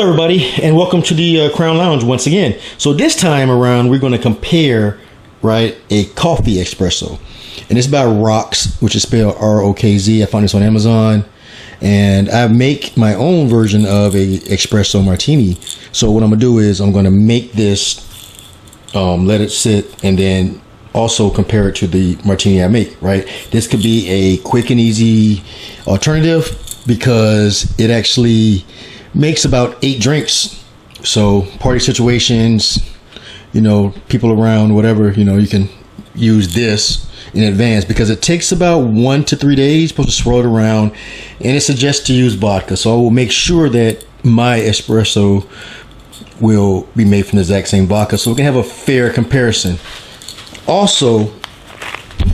Hello everybody and welcome to the Crown Lounge once again. So this time around we're going to compare, right, a coffee espresso. And it's by Rokz, which is spelled R-O-K-Z. I found this on Amazon. And I make my own version of a espresso martini. So what I'm going to do is I'm going to make this, let it sit, and then also compare it to the martini I make, right? This could be a quick and easy alternative because it actually makes about 8 drinks. So party situations, you know, people around, whatever, you know, you can use this in advance because it takes about 1 to 3 days. You're supposed to swirl it around, and it suggests to use vodka. So I will make sure that my espresso will be made from the exact same vodka so we can have a fair comparison. Also,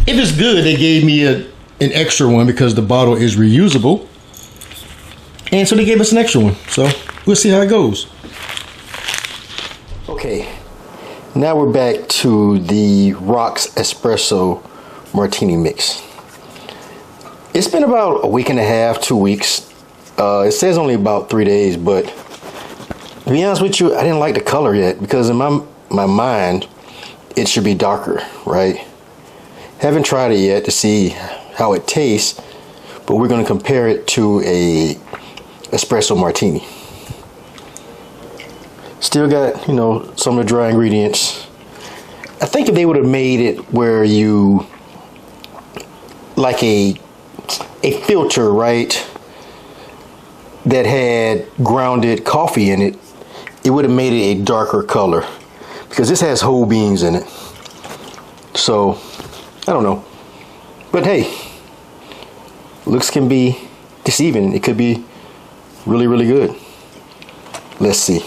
if it's good, they gave me an extra one because the bottle is reusable. And so they gave us an extra one. So we'll see how it goes. Okay, now we're back to the Rokz Espresso Martini mix. It's been about a week and a half, 2 weeks. It says only about 3 days, but to be honest with you, I didn't like the color yet because in my mind, it should be darker, right? Haven't tried it yet to see how it tastes, but we're going to compare it to a espresso martini. Still got, you know, some of the dry ingredients. I think if they would have made it where you like a filter, right, that had grounded coffee in it, it would have made it a darker color because this has whole beans in it. So I don't know, but hey, looks can be deceiving. It could be really, really good. Let's see.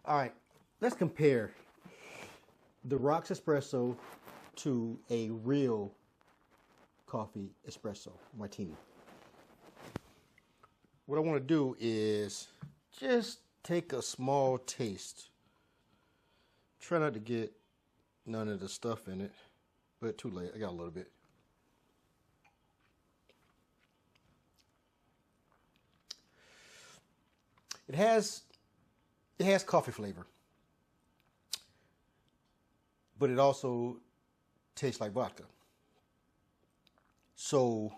All right, let's compare the Rokz Espresso to a real coffee espresso martini. What I want to do is just take a small taste. Try not to get none of the stuff in it, but too late. I got a little bit. It has coffee flavor, but it also tastes like vodka. So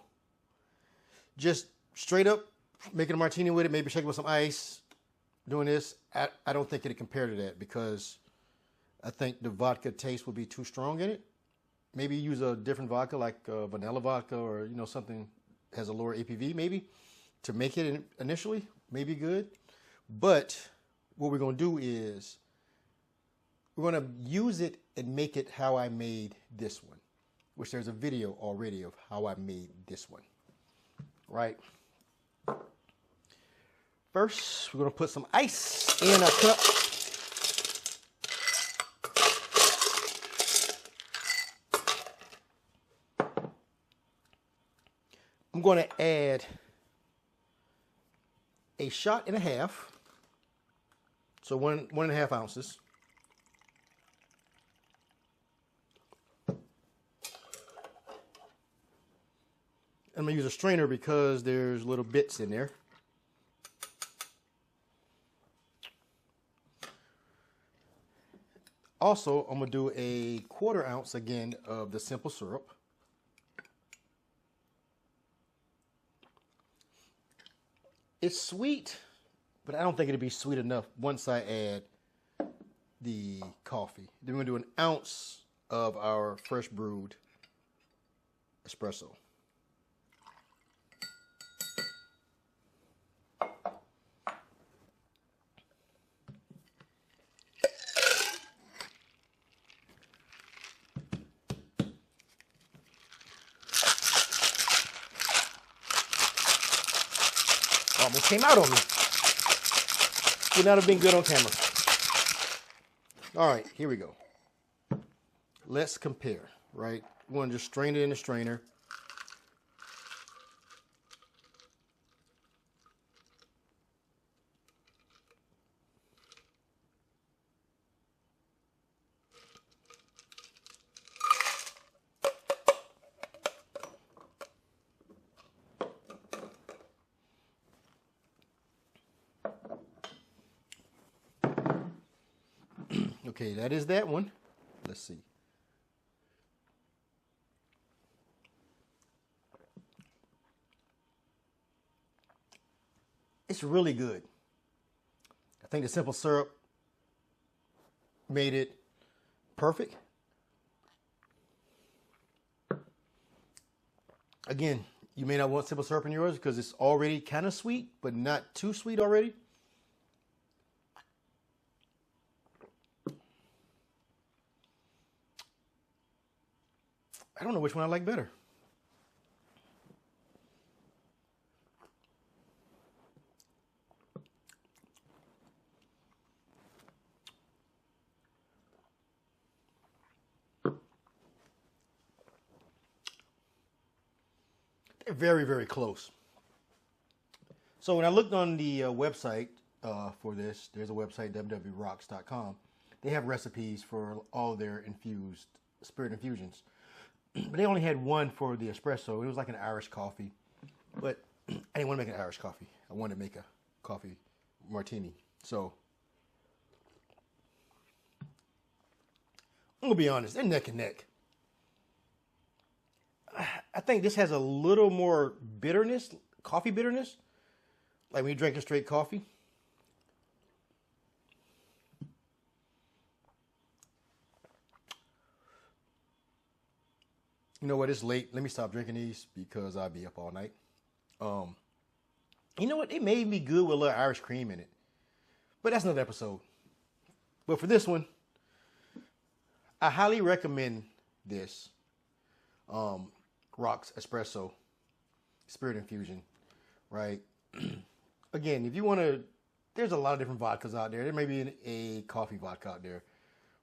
just straight up making a martini with it, maybe shaking with some ice, doing this, I don't think it'd compare to that because I think the vodka taste would be too strong in it. Maybe use a different vodka like vanilla vodka or, you know, something has a lower APV maybe to make it initially, maybe good. But what we're going to do is we're going to use it and make it how I made this one, which there's a video already of how I made this one, right? First, we're going to put some ice in our cup. I'm going to add a shot and a half. So 1.5 ounces. I'm going to use a strainer because there's little bits in there. Also, I'm going to do a 1/4 ounce again of the simple syrup. It's sweet, but I don't think it'll be sweet enough once I add the coffee. Then we're going to do 1 ounce of our fresh brewed espresso. Almost came out on me. Would not have been good on camera. All right, here we go. Let's compare, right? We want to just strain it in the strainer. Okay, that is that one. Let's see. It's really good. I think the simple syrup made it perfect. Again, you may not want simple syrup in yours because it's already kind of sweet, but not too sweet already. I don't know which one I like better. They're very, very close. So when I looked on the website for this, there's a website, www.rokz.com. They have recipes for all of their infused spirit infusions. But they only had one for the espresso. It was like an Irish coffee. But I didn't want to make an Irish coffee. I wanted to make a coffee martini. So I'm going to be honest, they're neck and neck. I think this has a little more bitterness, coffee bitterness. Like when you drink a straight coffee. You know what? It's late. Let me stop drinking these because I'll be up all night. You know what? It may be good with a little Irish cream in it. But that's another episode. But for this one, I highly recommend this. Rokz Espresso Spirit Infusion, right? Again, if you want to, there's a lot of different vodkas out there. There may be a coffee vodka out there.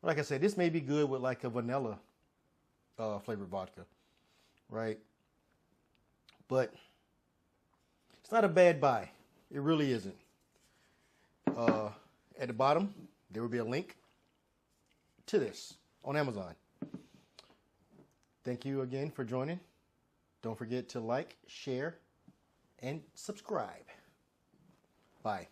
But like I said, this may be good with like a vanilla flavored vodka, right? But it's not a bad buy. It really isn't. At the bottom, there will be a link to this on Amazon. Thank you again for joining. Don't forget to like, share, and subscribe. Bye.